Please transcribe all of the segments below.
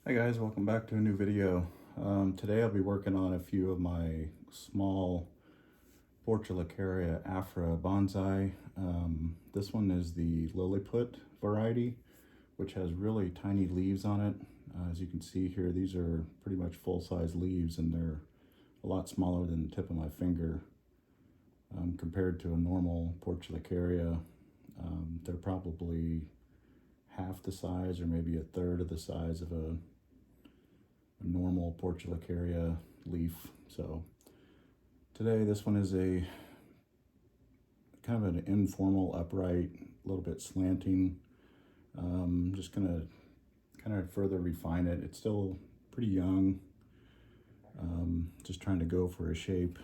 Hi guys, welcome back to a new video. Today I'll be working on a few of my small portulacaria afra bonsai. This one is the lilliput variety, which has really tiny leaves on it. As you can see here, these are pretty much full-size leaves and they're a lot smaller than the tip of my finger. Compared to a normal portulacaria, they're probably half the size or maybe a third of the size of a normal portulacaria leaf. So today this one is a kind of an informal upright, a little bit slanting. Just gonna kind of further refine it. It's still pretty young. Just trying to go for a shape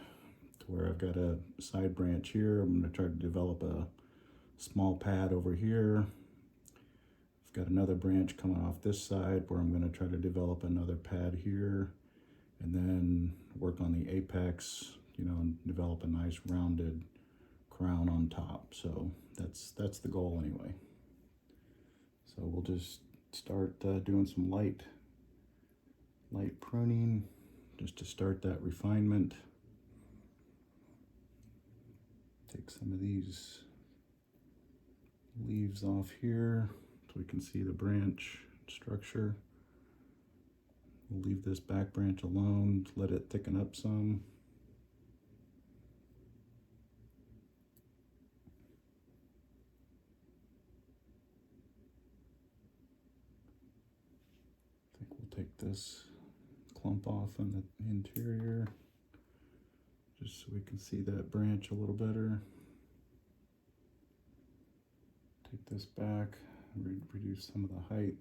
to where I've got a side branch here. I'm gonna try to develop a small pad over here. I've got another branch coming off this side where I'm going to try to develop another pad here and then work on the apex, and develop a nice rounded crown on top. So that's the goal anyway. So we'll just start doing some light pruning just to start that refinement. Take some of these leaves off here so we can see the branch structure. We'll leave this back branch alone, let it thicken up some. I think we'll take this clump off on the interior just so we can see that branch a little better. Take this back, reduce some of the height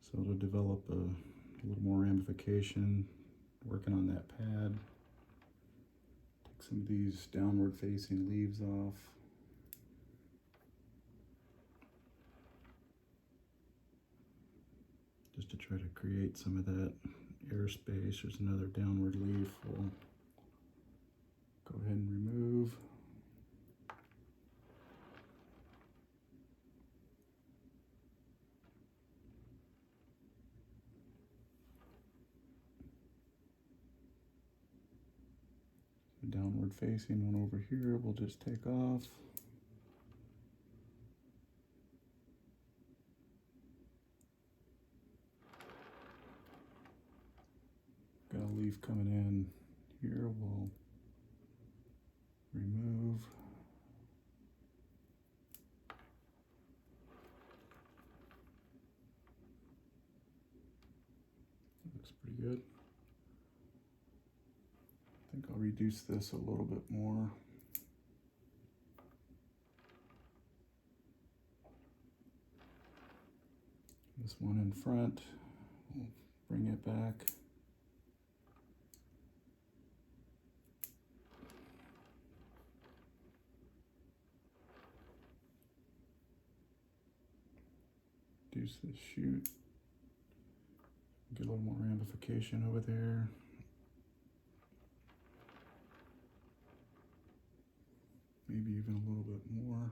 so it'll develop a little more ramification, working on that pad. Take some of these downward facing leaves off. Just to try to create some of that airspace. There's another downward leaf we'll go ahead and remove. The downward facing one over here we'll just take off. Got a leaf coming in here, we'll remove. Looks pretty good. I think I'll reduce this a little bit more. This one in front, we'll bring it back. Reduce this shoot. Get a little more ramification over there. Maybe even a little bit more.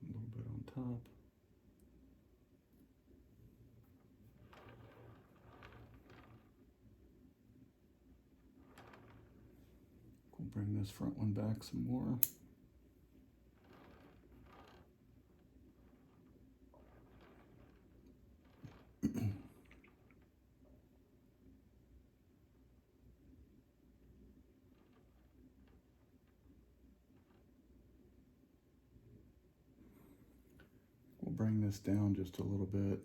A little bit on top. We'll bring this front one back some more. We'll bring this down just a little bit.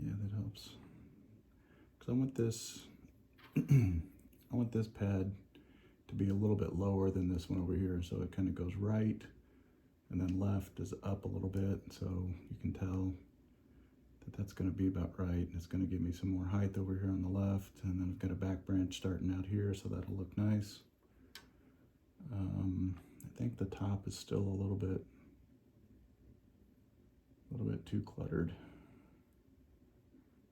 Yeah, that helps. Because I want this pad to be a little bit lower than this one over here, so it kind of goes right and then left is up a little bit, so you can tell that that's going to be about right. It's going to give me some more height over here on the left, and then I've got a back branch starting out here, so that'll look nice. I think the top is still a little bit too cluttered.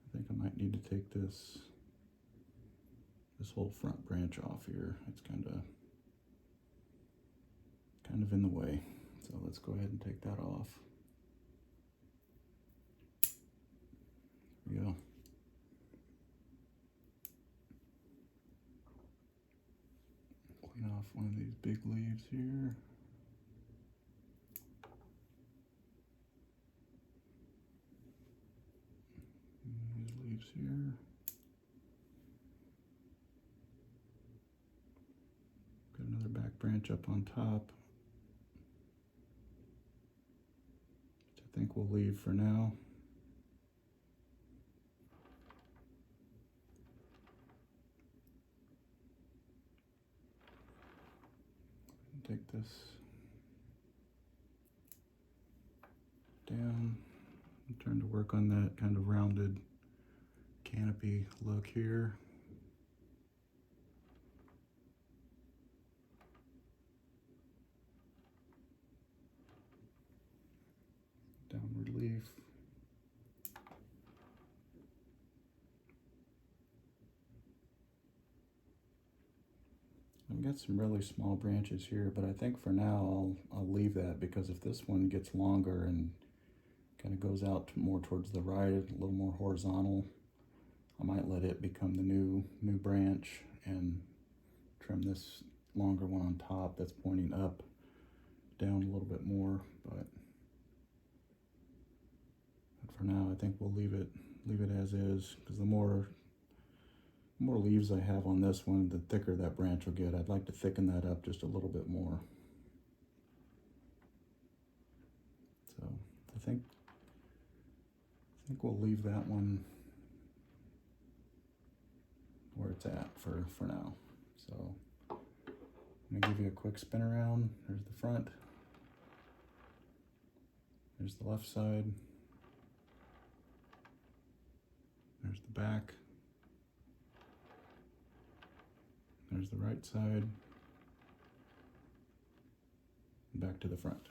I think I might need to take this whole front branch off here. It's kind of kind of in the way. So let's go ahead and take that off. There we go. Clean off one of these big leaves here. And these leaves here. Got another back branch up on top, which I think we'll leave for now. Take this down and turn to work on that kind of rounded canopy look here. Downward leaf. I've got some really small branches here, but I think for now I'll leave that, because if this one gets longer and kind of goes out more towards the right, a little more horizontal, I might let it become the new branch and trim this longer one on top that's pointing up, down a little bit more. But for now, I think we'll leave it as is, because the more leaves I have on this one, the thicker that branch will get. I'd like to thicken that up just a little bit more. So I think we'll leave that one where it's at for now. So I'm gonna give you a quick spin around. There's the front. There's the left side. There's the back. There's the right side. Back to the front.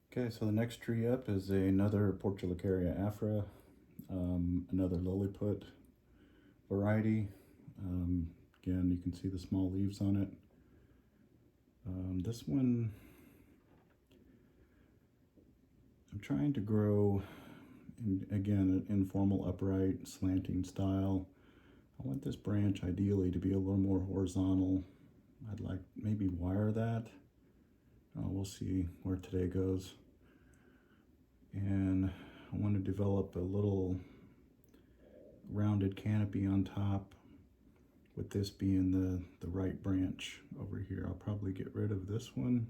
Okay, so the next tree up is another portulacaria afra, another lilliput variety. Again, you can see the small leaves on it. This one, I'm trying to grow, again, an informal upright slanting style. I want this branch ideally to be a little more horizontal. I'd like maybe wire that. We'll see where today goes. And I want to develop a little rounded canopy on top, with this being the right branch over here. I'll probably get rid of this one.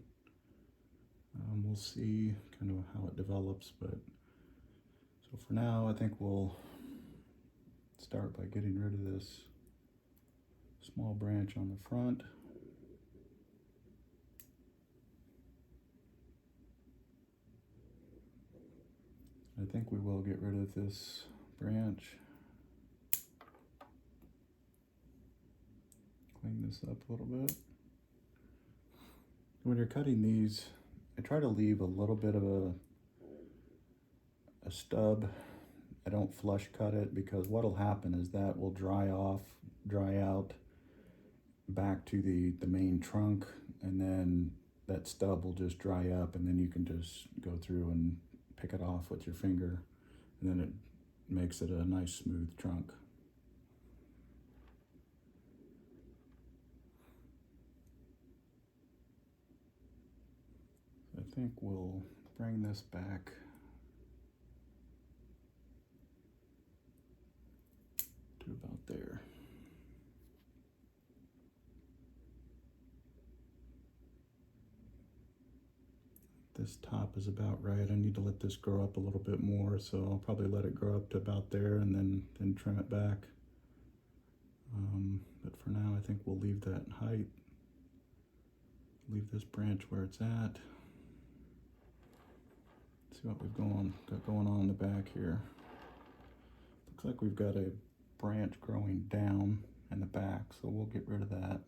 We'll see kind of how it develops, but so for now, I think we'll start by getting rid of this small branch on the front. I think we will get rid of this branch. Clean this up a little bit. When you're cutting these, I try to leave a little bit of a stub. I don't flush cut it, because what'll happen is that will dry out back to the main trunk, and then that stub will just dry up, and then you can just go through and pick it off with your finger, and then it makes it a nice smooth trunk. I think we'll bring this back to about there. This top is about right. I need to let this grow up a little bit more, so I'll probably let it grow up to about there and then trim it back. But for now, I think we'll leave that height. Leave this branch where it's at. See what we've got going on in the back here. Looks like we've got a branch growing down in the back, so we'll get rid of that.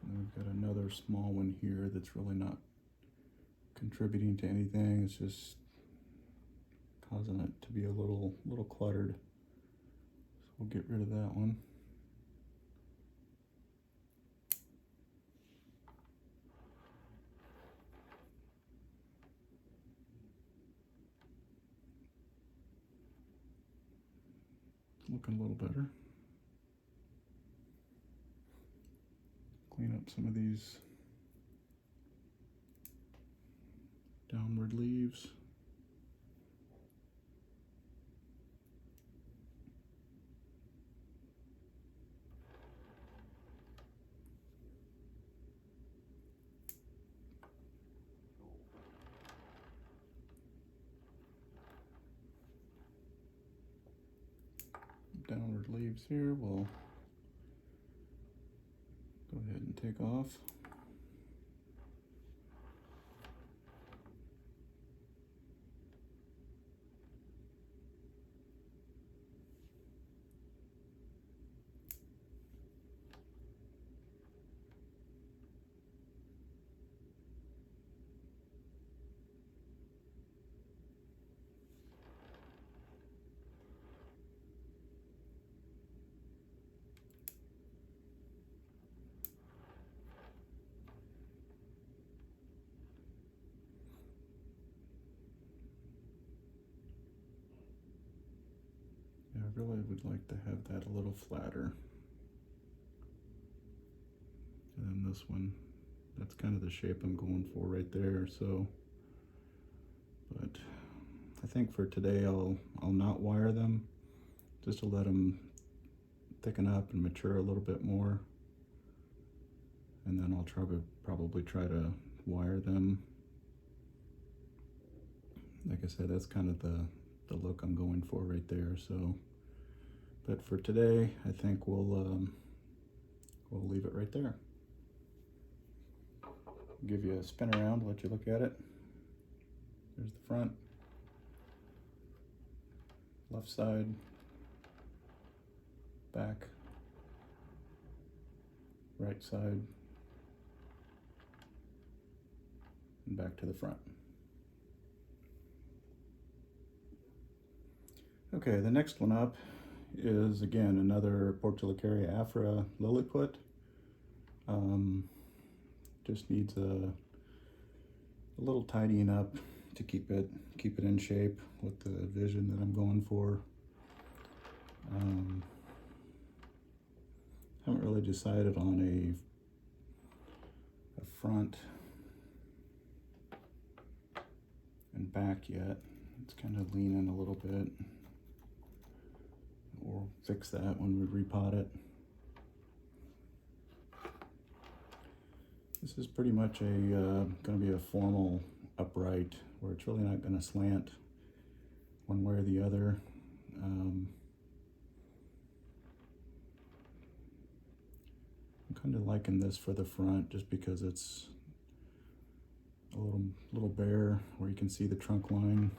And we've got another small one here that's really not contributing to anything. It's just causing it to be a little cluttered. So we'll get rid of that one. Looking a little better. Clean up some of these downward leaves. Downward leaves here we'll go ahead and take off. Yeah, I really would like to have that a little flatter. And then this one, that's kind of the shape I'm going for right there. So, but I think for today I'll not wire them, just to let them thicken up and mature a little bit more. And then I'll probably try to wire them. Like I said, that's kind of the look I'm going for right there. So, but for today, I think we'll leave it right there. Give you a spin around, let you look at it. There's the front, left side, back, right side, and back to the front. Okay, the next one up is again another portulacaria afra lilliput. Just needs a little tidying up to keep it in shape with the vision that I'm going for. Haven't really decided on a front and back yet. It's kind of leaning a little bit. We'll fix that when we repot it. This is pretty much going to be a formal upright where it's really not going to slant one way or the other. I'm kind of liking this for the front just because it's a little bare where you can see the trunk line.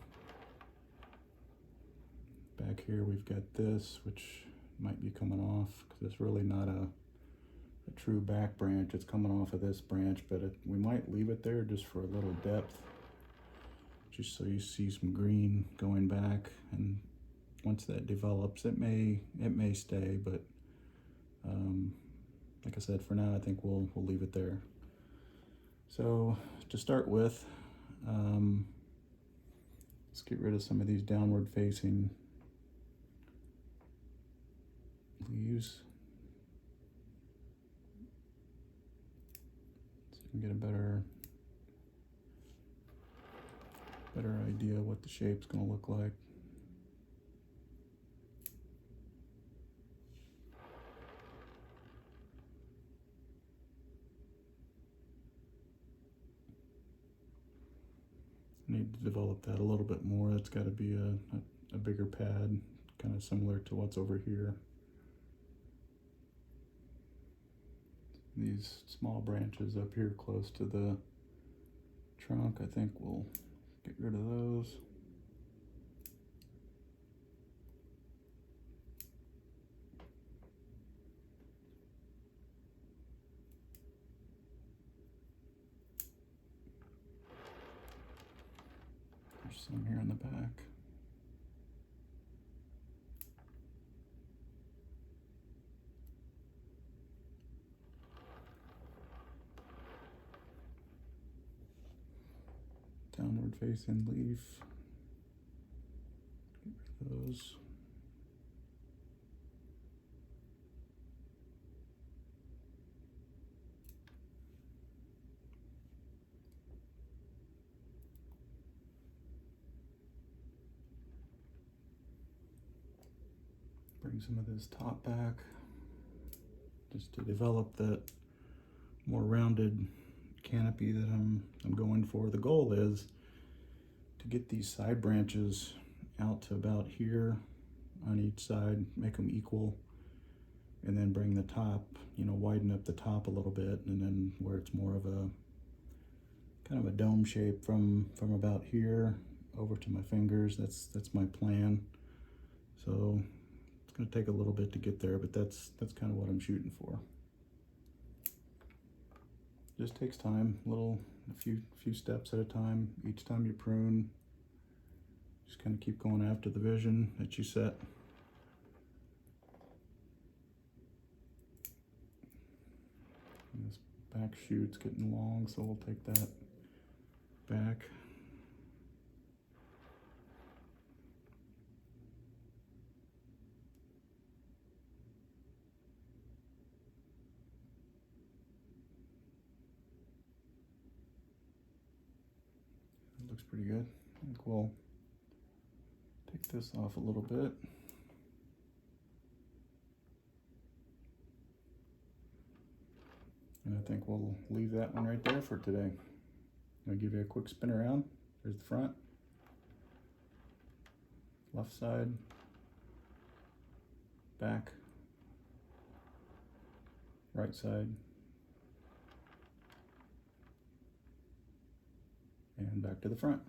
Back here we've got this, which might be coming off because it's really not a true back branch. It's coming off of this branch, but we might leave it there just for a little depth, just so you see some green going back. And once that develops, it may stay, but like I said, for now I think we'll leave it there. So to start with, let's get rid of some of these downward facing leaves. Get a better idea what the shape's going to look like. Need to develop that a little bit more. That's got to be a bigger pad, kind of similar to what's over here. These small branches up here close to the trunk, I think we'll get rid of those. There's some here in the back. facing leaf. Get rid of those. Bring some of this top back just to develop that more rounded canopy that I'm going for. The goal is to get these side branches out to about here on each side, make them equal, and then bring the top, you know, widen up the top a little bit, and then where it's more of a kind of a dome shape from about here over to my fingers. That's my plan. So it's going to take a little bit to get there, but that's kind of what I'm shooting for. Just takes time, a few steps at a time. Each time you prune, just kind of keep going after the vision that you set. And this back shoot's getting long, so we'll take that back. It looks pretty good. I think we'll take this off a little bit. And I think we'll leave that one right there for today. I'll give you a quick spin around. There's the front, left side, back, right side, and back to the front.